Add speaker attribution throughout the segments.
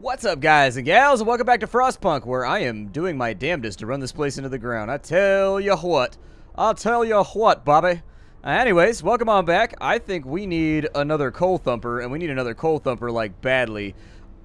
Speaker 1: What's up, guys and gals, and welcome back to Frostpunk, where I am doing my damnedest to run this place into the ground. I'll tell you what, Bobby. Anyways, welcome on back. I think we need another coal thumper, and we need another coal thumper, like, badly.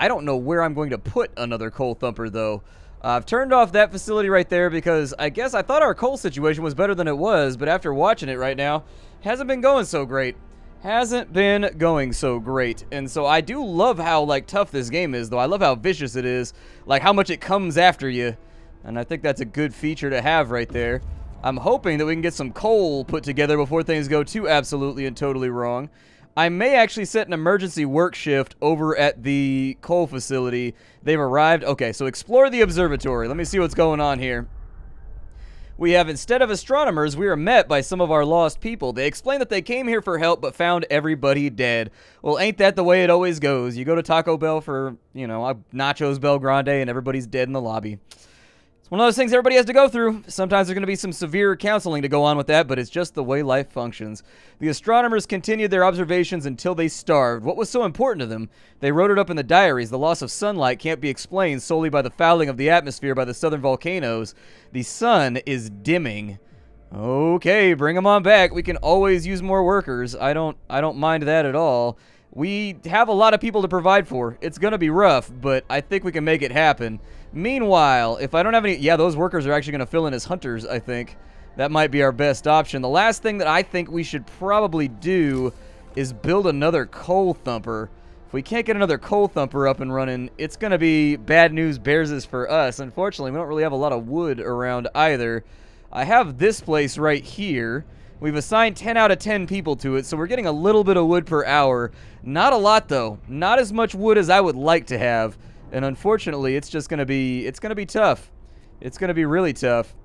Speaker 1: I don't know where I'm going to put another coal thumper, though. I've turned off that facility right there because I guess I thought our coal situation was better than it was, but after watching it right now, it hasn't been going so great. Hasn't been going so great. And so I do love how, like, tough this game is, though. I love how vicious it is, like how much it comes after you. And I think that's a good feature to have right there. I'm hoping that we can get some coal put together before things go too absolutely and totally wrong. I may actually set an emergency work shift over at the coal facility. They've arrived. Okay, so explore the observatory. Let me see what's going on here. We have, instead of astronomers, we are met by some of our lost people. They explain that they came here for help but found everybody dead. Well, ain't that the way it always goes? You go to Taco Bell for, you know, a nachos Bel Grande and everybody's dead in the lobby. It's one of those things everybody has to go through. Sometimes there's going to be some severe counseling to go on with that, but it's just the way life functions. The astronomers continued their observations until they starved. What was so important to them? They wrote it up in the diaries. The loss of sunlight can't be explained solely by the fouling of the atmosphere by the southern volcanoes. The sun is dimming. Okay, bring them on back. We can always use more workers. I don't mind that at all. We have a lot of people to provide for. It's going to be rough, but I think we can make it happen. Meanwhile, if I don't have any... Yeah, those workers are actually going to fill in as hunters, I think. That might be our best option. The last thing that I think we should probably do is build another coal thumper. If we can't get another coal thumper up and running, it's going to be bad news bears for us. Unfortunately, we don't really have a lot of wood around either. I have this place right here. We've assigned 10 out of 10 people to it, so we're getting a little bit of wood per hour. Not a lot, though. Not as much wood as I would like to have. And unfortunately, it's just going to be, it's going to be tough. It's going to be really tough.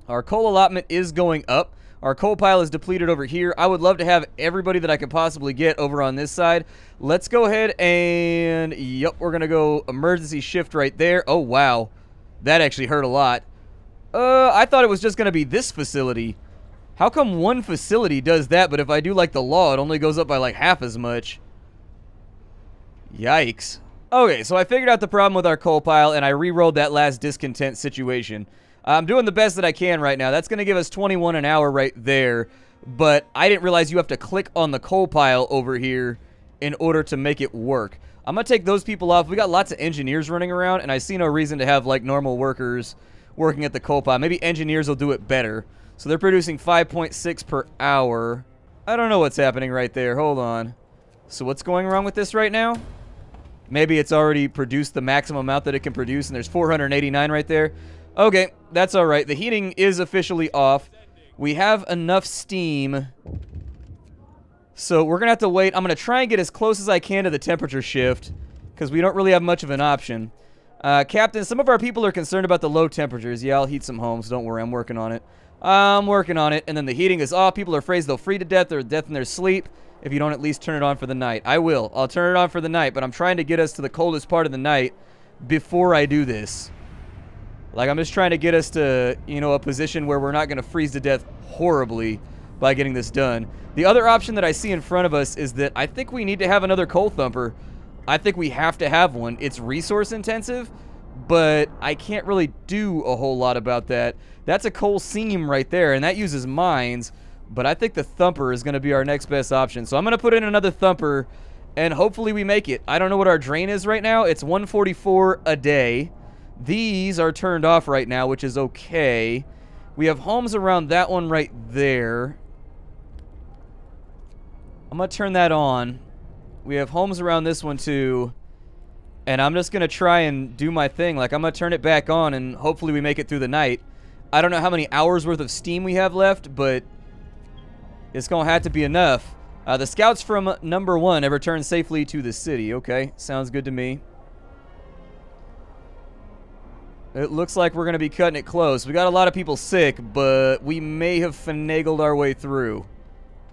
Speaker 1: Our coal allotment is going up. Our coal pile is depleted over here. I would love to have everybody that I could possibly get over on this side. Let's go ahead and, yep, we're going to go emergency shift right there. Oh, wow. That actually hurt a lot. I thought it was just going to be this facility. How come one facility does that, but if I do like the law, it only goes up by like half as much? Yikes. Okay, so I figured out the problem with our coal pile, and I re-rolled that last discontent situation. I'm doing the best that I can right now. That's going to give us 21 an hour right there, but I didn't realize you have to click on the coal pile over here in order to make it work. I'm going to take those people off. We got lots of engineers running around, and I see no reason to have like normal workers working at the coal pile. Maybe engineers will do it better. So they're producing 5.6 per hour. I don't know what's happening right there. Hold on. So what's going wrong with this right now? Maybe it's already produced the maximum amount that it can produce, and there's 489 right there. Okay, that's all right. The heating is officially off. We have enough steam. So we're going to have to wait. I'm going to try and get as close as I can to the temperature shift, because we don't really have much of an option. Captain, some of our people are concerned about the low temperatures. Yeah, I'll heat some homes. Don't worry, I'm working on it. I'm working on it. And then the heating is off. People are afraid they'll freeze to death or death in their sleep if you don't at least turn it on for the night. I will. I'll turn it on for the night, but I'm trying to get us to the coldest part of the night before I do this. Like, I'm just trying to get us to, you know, a position where we're not going to freeze to death horribly by getting this done. The other option that I see in front of us is that I think we need to have another coal thumper. I think we have to have one. It's resource intensive, but I can't really do a whole lot about that. That's a coal seam right there, and that uses mines, but I think the thumper is going to be our next best option. So I'm going to put in another thumper, and hopefully we make it. I don't know what our drain is right now. It's 144 a day. These are turned off right now, which is okay. We have homes around that one right there. I'm going to turn that on. We have homes around this one too. And I'm just going to try and do my thing. Like, I'm going to turn it back on and hopefully we make it through the night. I don't know how many hours worth of steam we have left, but it's going to have to be enough. The scouts from number 1 have returned safely to the city. Okay, sounds good to me. It looks like we're going to be cutting it close. We got a lot of people sick, but we may have finagled our way through.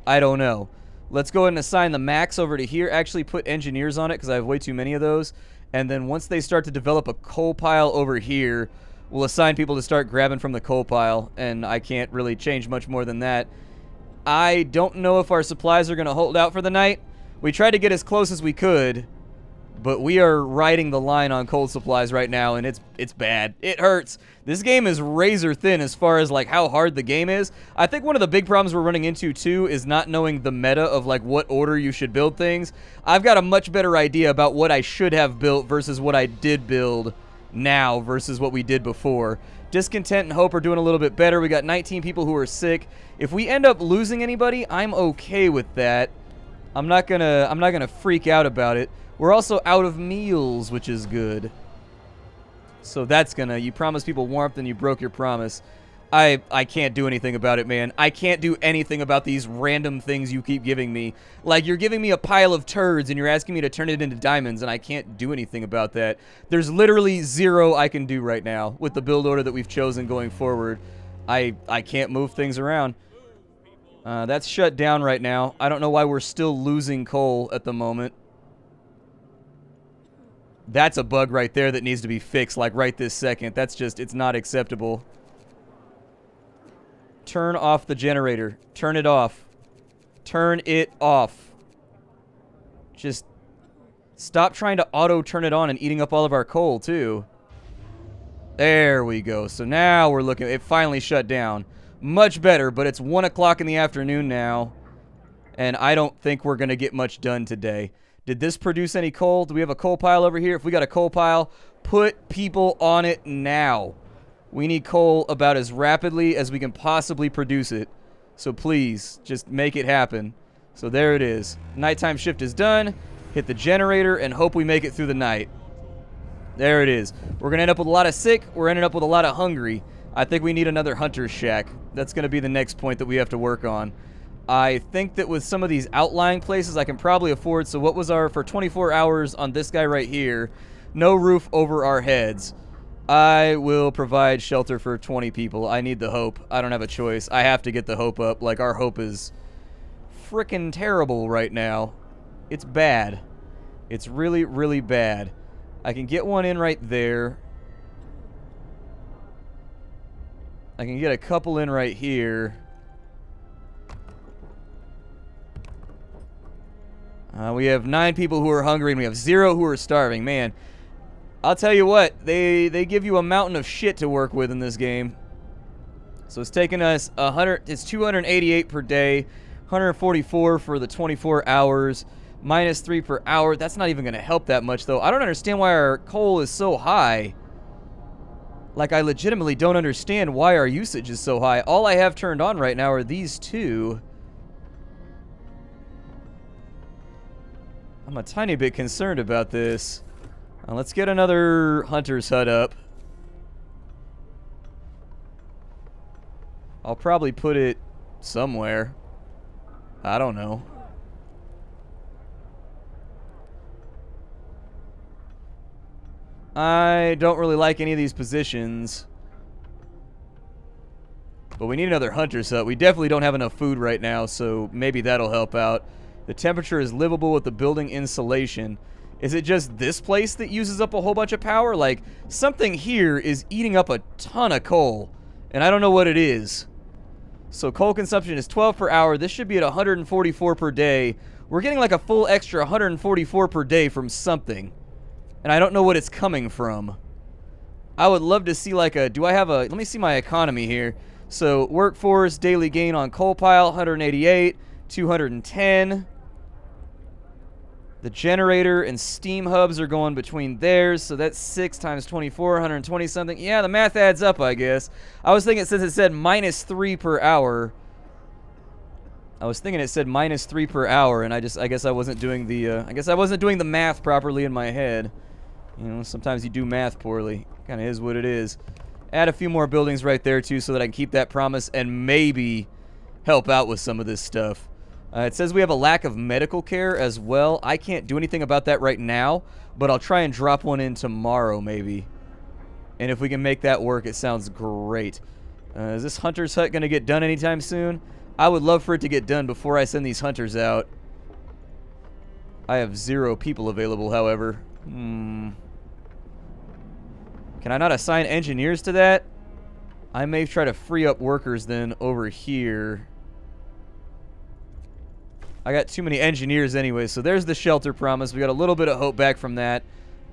Speaker 1: I don't know. Let's go ahead and assign the max over to here. Actually put engineers on it because I have way too many of those. And then once they start to develop a coal pile over here, we'll assign people to start grabbing from the coal pile. And I can't really change much more than that. I don't know if our supplies are going to hold out for the night. We tried to get as close as we could, But we are riding the line on coal supplies right now, and it's bad. It hurts. This game is razor thin as far as like how hard the game is. I think one of the big problems we're running into too is not knowing the meta of like what order you should build things. I've got a much better idea about what I should have built versus what I did build now versus what we did before. Discontent and Hope are doing a little bit better. We got 19 people who are sick. If we end up losing anybody, I'm okay with that. I'm not gonna freak out about it. We're also out of meals, which is good. So that's gonna... You promised people warmth and you broke your promise. I can't do anything about it, man. I can't do anything about these random things you keep giving me. Like, you're giving me a pile of turds and you're asking me to turn it into diamonds, and I can't do anything about that. There's literally zero I can do right now with the build order that we've chosen going forward. I can't move things around. That's shut down right now. I don't know why we're still losing coal at the moment. That's a bug right there that needs to be fixed, like right this second. That's just, it's not acceptable. Turn off the generator. Turn it off. Turn it off. Just stop trying to auto turn it on and eating up all of our coal, too. There we go. So now we're looking, it finally shut down. Much better, but it's 1 o'clock in the afternoon now, and I don't think we're going to get much done today. Did this produce any coal? Do we have a coal pile over here? If we got a coal pile, put people on it now. We need coal about as rapidly as we can possibly produce it. So please, just make it happen. So there it is. Nighttime shift is done. Hit the generator and hope we make it through the night. There it is. We're going to end up with a lot of sick. We're ending up with a lot of hungry. I think we need another hunter's shack. That's going to be the next point that we have to work on. I think that with some of these outlying places, I can probably afford. So what was our, for 24 hours on this guy right here, no roof over our heads. I will provide shelter for 20 people. I need the hope. I don't have a choice. I have to get the hope up. Like, our hope is frickin' terrible right now. It's bad. It's really, really bad. I can get one in right there. I can get a couple in right here. We have 9 people who are hungry, and we have 0 who are starving. Man, I'll tell you what, they give you a mountain of shit to work with in this game. So it's taking us 100. It's 288 per day, 144 for the 24 hours, -3 per hour. That's not even going to help that much, though. I don't understand why our coal is so high. Like, I legitimately don't understand why our usage is so high. All I have turned on right now are these 2. I'm a tiny bit concerned about this. Let's get another hunter's hut up. I'll probably put it somewhere. I don't know. I don't really like any of these positions. But we need another hunter's hut. We definitely don't have enough food right now, so maybe that'll help out. The temperature is livable with the building insulation. Is it just this place that uses up a whole bunch of power? Like, something here is eating up a ton of coal, and I don't know what it is. So coal consumption is 12 per hour. This should be at 144 per day. We're getting like a full extra 144 per day from something, and I don't know what it's coming from. I would love to see like a... Do I have a... Let me see my economy here. So workforce, daily gain on coal pile, 188, 210. The generator and steam hubs are going between theirs, so that's 6 times 24, 120 something. Yeah, the math adds up, I guess. I was thinking, since it said -3 per hour, I was thinking it said -3 per hour, and I guess I wasn't doing the math properly in my head. You know, sometimes you do math poorly. Kind of is what it is. Add a few more buildings right there too, so that I can keep that promise and maybe help out with some of this stuff. It says we have a lack of medical care as well. I can't do anything about that right now, but I'll try and drop one in tomorrow maybe. And if we can make that work, it sounds great. Is this hunter's hut going to get done anytime soon? I would love for it to get done before I send these hunters out. I have 0 people available, however. Can I not assign engineers to that? I may try to free up workers then over here. I got too many engineers anyway, so there's the shelter promise. We got a little bit of hope back from that.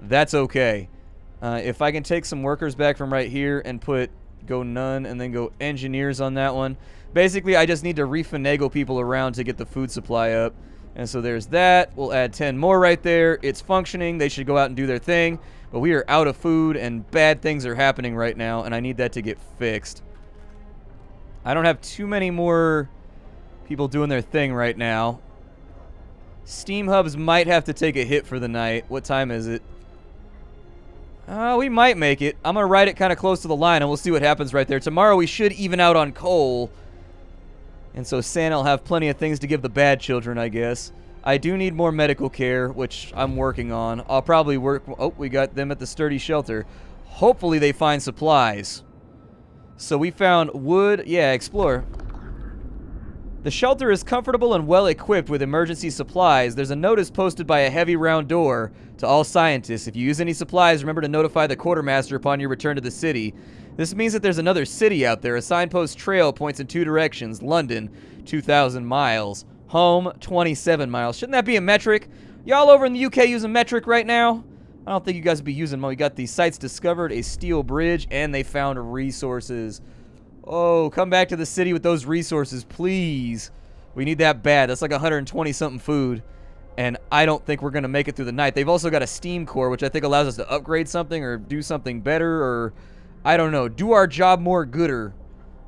Speaker 1: That's okay. If I can take some workers back from right here and go none and then go engineers on that one. Basically, I just need to refinagle people around to get the food supply up. And so there's that. We'll add 10 more right there. It's functioning. They should go out and do their thing. But we are out of food and bad things are happening right now, and I need that to get fixed. I don't have too many more people doing their thing right now. Steam hubs might have to take a hit for the night. What time is it? We might make it. I'm going to ride it kind of close to the line, and we'll see what happens right there. Tomorrow we should even out on coal. And so Santa will have plenty of things to give the bad children, I guess. I do need more medical care, which I'm working on. I'll probably work... Oh, we got them at the sturdy shelter. Hopefully they find supplies. So we found wood. Yeah, explore. The shelter is comfortable and well equipped with emergency supplies. There's a notice posted by a heavy round door to all scientists. If you use any supplies, remember to notify the quartermaster upon your return to the city. This means that there's another city out there. A signpost trail points in 2 directions. London, 2,000 miles. Home, 27 miles. Shouldn't that be a metric? Y'all over in the UK using metric right now? I don't think you guys would be using them. We got the sites discovered, a steel bridge, and they found resources. Oh, come back to the city with those resources, please. We need that bad. That's like 120-something food. And I don't think we're going to make it through the night. They've also got a steam core, which I think allows us to upgrade something or do something better or, I don't know, do our job more gooder.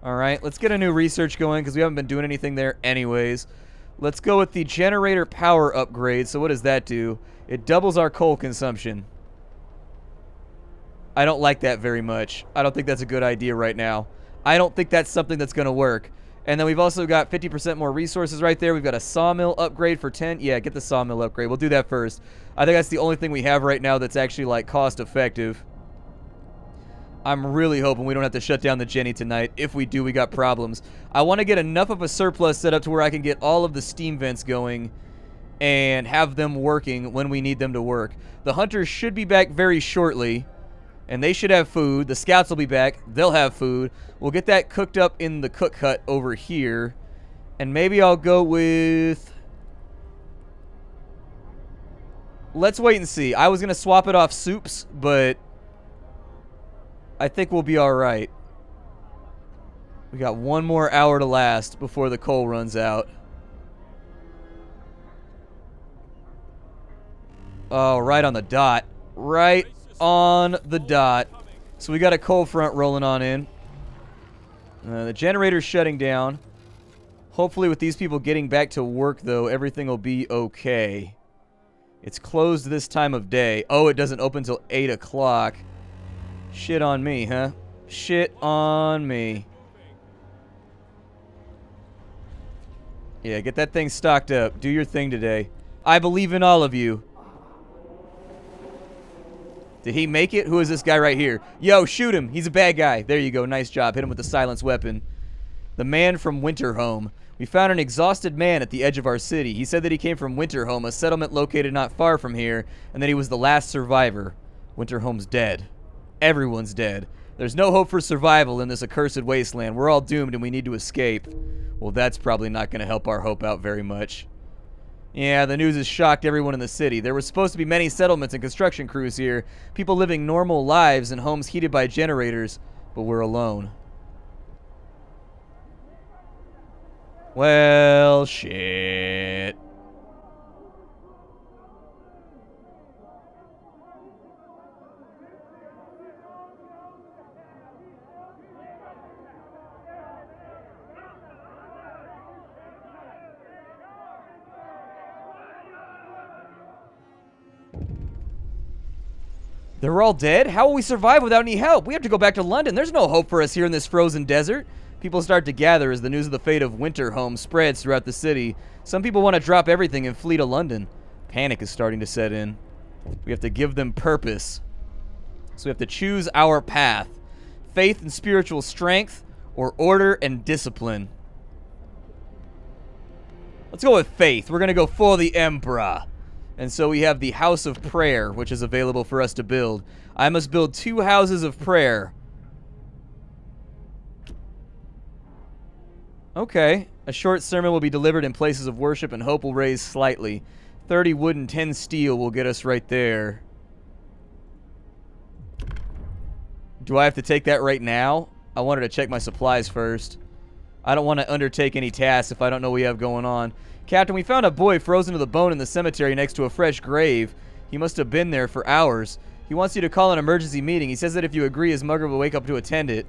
Speaker 1: All right, let's get a new research going because we haven't been doing anything there anyways. Let's go with the generator power upgrade. So what does that do? It doubles our coal consumption. I don't like that very much. I don't think that's a good idea right now. I don't think that's something that's going to work. And then we've also got 50% more resources right there. We've got a sawmill upgrade for 10. Yeah, get the sawmill upgrade. We'll do that first. I think that's the only thing we have right now that's actually, like, cost effective. I'm really hoping we don't have to shut down the Jenny tonight. If we do, we got problems. I want to get enough of a surplus set up to where I can get all of the steam vents going and have them working when we need them to work. The hunters should be back very shortly. And they should have food. The scouts will be back. They'll have food. We'll get that cooked up in the cook hut over here. And maybe I'll go with... Let's wait and see. I was going to swap it off soups, but I think we'll be alright. We got one more hour to last before the coal runs out. Oh, right on the dot. Right on the dot. So we got a cold front rolling on in. The generator's shutting down. Hopefully with these people getting back to work, though, everything will be okay. It's closed this time of day. Oh, it doesn't open till 8 o'clock. Shit on me, huh? Shit on me. Yeah, get that thing stocked up. Do your thing today. I believe in all of you. Did he make it? Who is this guy right here? Yo, shoot him. He's a bad guy. There you go. Nice job. Hit him with the silenced weapon. The man from Winterhome. We found an exhausted man at the edge of our city. He said that he came from Winterhome, a settlement located not far from here, and that he was the last survivor. Winterhome's dead. Everyone's dead. There's no hope for survival in this accursed wasteland. We're all doomed and we need to escape. Well, that's probably not going to help our hope out very much. Yeah, the news has shocked everyone in the city. There were supposed to be many settlements and construction crews here, people living normal lives in homes heated by generators, but we're alone. Well, shit. They're all dead? How will we survive without any help? We have to go back to London. There's no hope for us here in this frozen desert. People start to gather as the news of the fate of Winterhome spreads throughout the city. Some people want to drop everything and flee to London. Panic is starting to set in. We have to give them purpose. So we have to choose our path. Faith and spiritual strength, or order and discipline. Let's go with faith. We're going to go for the Emperor. And so we have the House of Prayer, which is available for us to build. I must build 2 houses of prayer. Okay. A short sermon will be delivered in places of worship, and hope will raise slightly. 30 wood and 10 steel will get us right there. Do I have to take that right now? I wanted to check my supplies first. I don't want to undertake any tasks if I don't know what we have going on. Captain, we found a boy frozen to the bone in the cemetery next to a fresh grave. He must have been there for hours. He wants you to call an emergency meeting. He says that if you agree, his mother will wake up to attend it.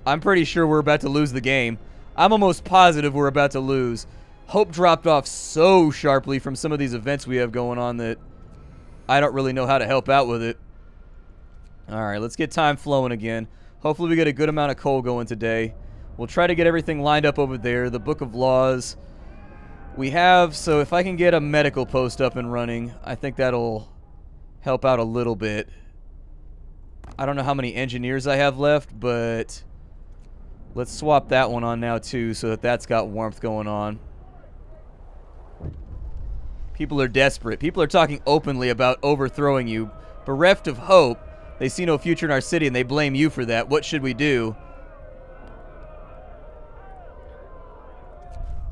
Speaker 1: I'm pretty sure we're about to lose the game. I'm almost positive we're about to lose. Hope dropped off so sharply from some of these events we have going on that I don't really know how to help out with it. Alright, let's get time flowing again. Hopefully we get a good amount of coal going today. We'll try to get everything lined up over there. The Book of Laws. We have, so if I can get a medical post up and running, I think that'll help out a little bit. I don't know how many engineers I have left, but let's swap that one on now too so that that's got warmth going on. People are desperate. People are talking openly about overthrowing you. Bereft of hope, they see no future in our city and they blame you for that. What should we do?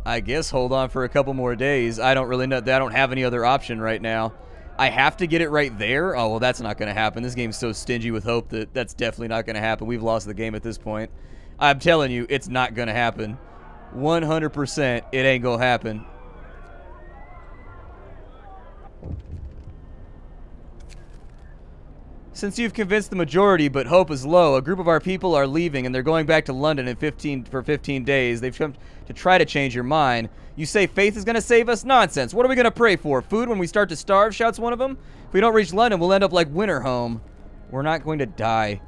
Speaker 1: I guess hold on for a couple more days. I don't really know. I don't have any other option right now. I have to get it right there? Oh, well, that's not going to happen. This game's so stingy with hope that that's definitely not going to happen. We've lost the game at this point. I'm telling you, it's not going to happen. 100% it ain't going to happen. Since you've convinced the majority, but hope is low, a group of our people are leaving and they're going back to London for 15 days. They've come to try to change your mind. You say faith is going to save us? Nonsense. What are we going to pray for? Food when we start to starve, shouts one of them. If we don't reach London, we'll end up like Winterhome. We're not going to die.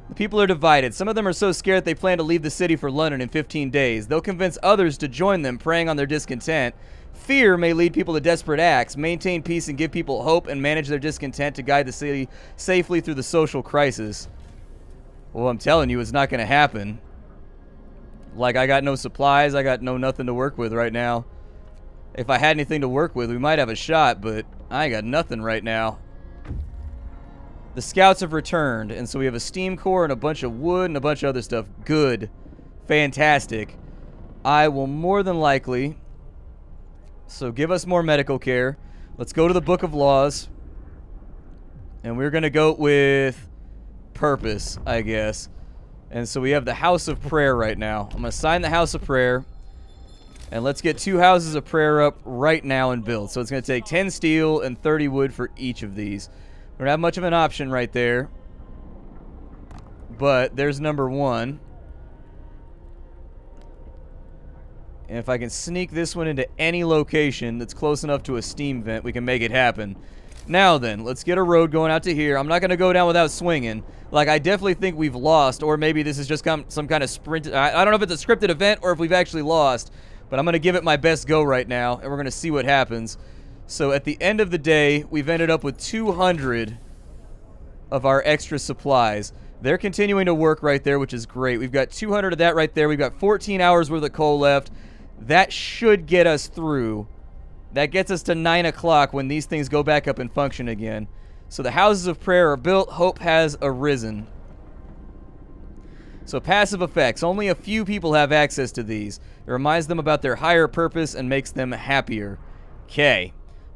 Speaker 1: The people are divided. Some of them are so scared they plan to leave the city for London in 15 days. They'll convince others to join them, preying on their discontent. Fear may lead people to desperate acts. Maintain peace and give people hope and manage their discontent to guide the city safely through the social crisis. Well, I'm telling you, it's not going to happen. Like, I got no supplies. I got nothing to work with right now. If I had anything to work with, we might have a shot, but I ain't got nothing right now. The scouts have returned, and so we have a steam core and a bunch of wood and a bunch of other stuff. Good. Fantastic. I will more than likely... So give us more medical care. Let's go to the Book of Laws. And we're going to go with purpose, I guess. And so we have the House of Prayer right now. I'm going to sign the House of Prayer. And let's get 2 houses of prayer up right now and build. So it's going to take 10 steel and 30 wood for each of these. We don't have much of an option right there. But there's number 1. And if I can sneak this one into any location that's close enough to a steam vent, we can make it happen. Now then, let's get a road going out to here. I'm not going to go down without swinging. Like, I definitely think we've lost, or maybe this is just some kind of sprint. I don't know if it's a scripted event or if we've actually lost, but I'm going to give it my best go right now, and we're going to see what happens. So at the end of the day, we've ended up with 200 of our extra supplies. They're continuing to work right there, which is great. We've got 200 of that right there. We've got 14 hours worth of coal left. That should get us through. That gets us to 9 o'clock when these things go back up and function again. So the houses of prayer are built. Hope has arisen. So passive effects. Only a few people have access to these. It reminds them about their higher purpose and makes them happier. Okay.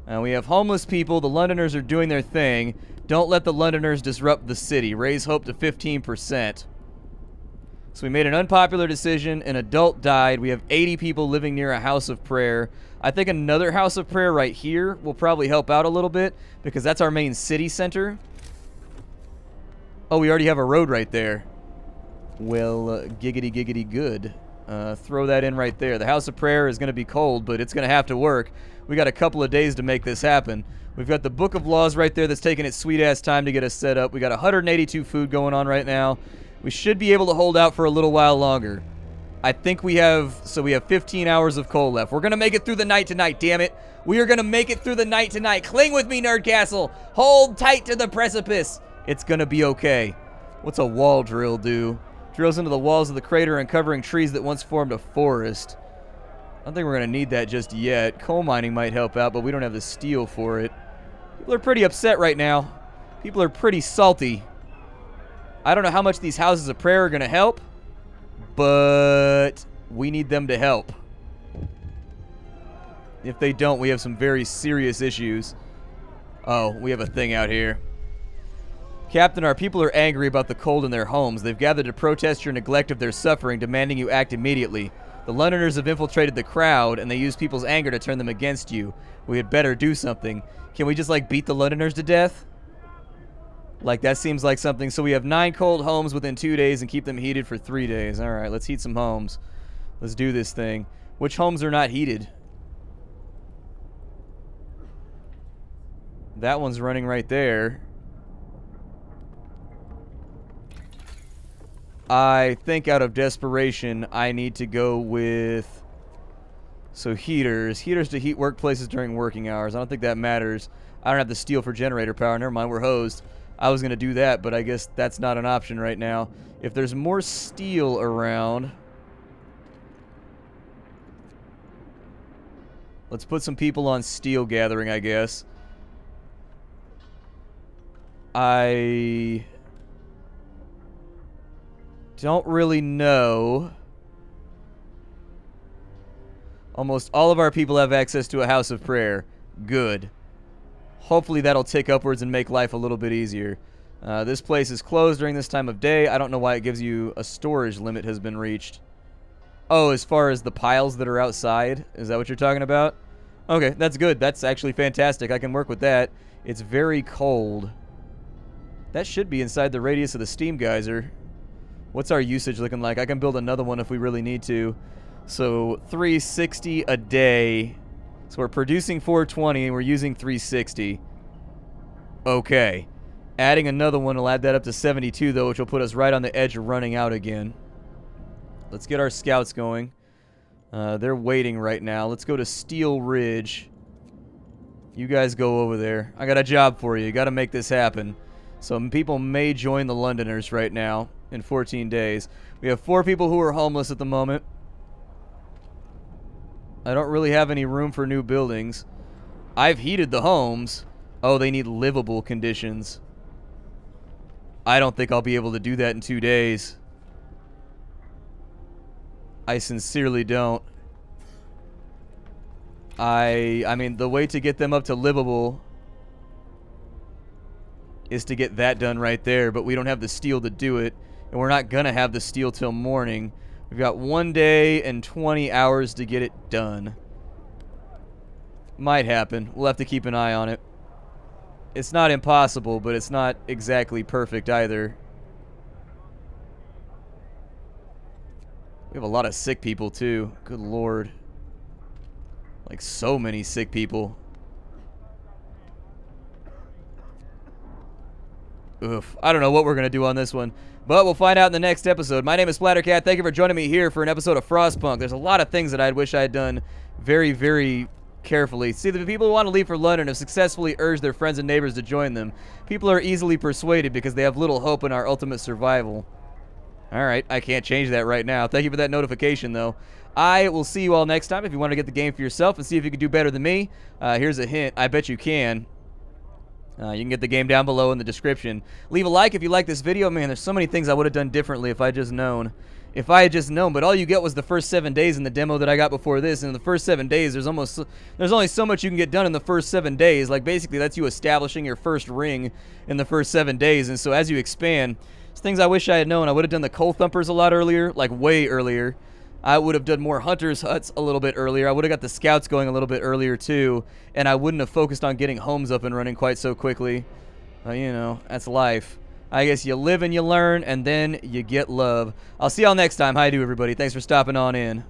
Speaker 1: We have homeless people. The Londoners are doing their thing. Don't let the Londoners disrupt the city. Raise hope to 15%. So we made an unpopular decision. An adult died. We have 80 people living near a house of prayer. I think another house of prayer right here will probably help out a little bit because that's our main city center. Oh, we already have a road right there. Well, giggity giggity good. Throw that in right there. The house of prayer is going to be cold, but it's going to have to work. We got a couple of days to make this happen. We've got the Book of Laws right there that's taking its sweet-ass time to get us set up. We got 182 food going on right now. We should be able to hold out for a little while longer. I think we have 15 hours of coal left. We're going to make it through the night tonight, damn it. We are going to make it through the night tonight. Cling with me, Nerd Castle. Hold tight to the precipice. It's going to be okay. What's a wall drill do? Drills into the walls of the crater, uncovering trees that once formed a forest. I don't think we're going to need that just yet. Coal mining might help out, but we don't have the steel for it. People are pretty upset right now. People are pretty salty. I don't know how much these houses of prayer are going to help, But we need them to help. If they don't, we have some very serious issues. Oh, we have a thing out here. Captain, our people are angry about the cold in their homes. They've gathered to protest your neglect of their suffering, demanding you act immediately. The Londoners have infiltrated the crowd, and they use people's anger to turn them against you. We had better do something. Can we just, like, beat the Londoners to death? Like, that seems like something. So we have 9 cold homes within 2 days and keep them heated for 3 days. All right, let's heat some homes. Let's do this thing. Which homes are not heated? That one's running right there. I think out of desperation, I need to go with... So heaters. Heaters to heat workplaces during working hours. I don't think that matters. I don't have the steel for generator power. Never mind, we're hosed. I was going to do that, but I guess that's not an option right now. If there's more steel around... Let's put some people on steel gathering, I guess. I don't really know. Almost all of our people have access to a house of prayer. Good. Hopefully that'll tick upwards and make life a little bit easier. This place is closed during this time of day. I don't know why it gives you a storage limit has been reached. Oh, as far as the piles that are outside? Is that what you're talking about? Okay, that's good. That's actually fantastic. I can work with that. It's very cold. That should be inside the radius of the steam geyser. What's our usage looking like? I can build another one if we really need to. So 360 a day. So we're producing 420 and we're using 360. Okay. Adding another one will add that up to 72 though, which will put us right on the edge of running out again. Let's get our scouts going. They're waiting right now. Let's go to Steel Ridge. You guys go over there. I got a job for you. You got to make this happen. Some people may join the Londoners right now in 14 days. We have 4 people who are homeless at the moment. I don't really have any room for new buildings. I've heated the homes. Oh, they need livable conditions. I don't think I'll be able to do that in 2 days. I sincerely don't. I mean, the way to get them up to livable is to get that done right there, but we don't have the steel to do it, and we're not gonna have the steel till morning. We've got 1 day and 20 hours to get it done. Might happen. We'll have to keep an eye on it. It's not impossible, but it's not exactly perfect either. We have a lot of sick people, too. Good lord. Like, so many sick people. Oof. I don't know what we're going to do on this one, but we'll find out in the next episode. My name is Splattercat. Thank you for joining me here for an episode of Frostpunk. There's a lot of things that I wish I had done very, very carefully. See, the people who want to leave for London have successfully urged their friends and neighbors to join them. People are easily persuaded because they have little hope in our ultimate survival. Alright, I can't change that right now. Thank you for that notification, though. I will see you all next time. If you want to get the game for yourself and see if you can do better than me, here's a hint. I bet you can. You can get the game down below in the description. Leave a like if you like this video. Man, there's so many things I would have done differently if I had just known. If I had just known, but all you get was the first 7 days in the demo that I got before this, and in the first 7 days, there's only so much you can get done in the first 7 days. Like, basically, that's you establishing your first ring in the first 7 days, and so as you expand, it's things I wish I had known. I would have done the coal thumpers a lot earlier, like way earlier. I would have done more hunters' huts a little bit earlier. I would have got the scouts going a little bit earlier, too, and I wouldn't have focused on getting homes up and running quite so quickly. You know, that's life. I guess you live and you learn, and then you get love. I'll see y'all next time. How you do, everybody? Thanks for stopping on in.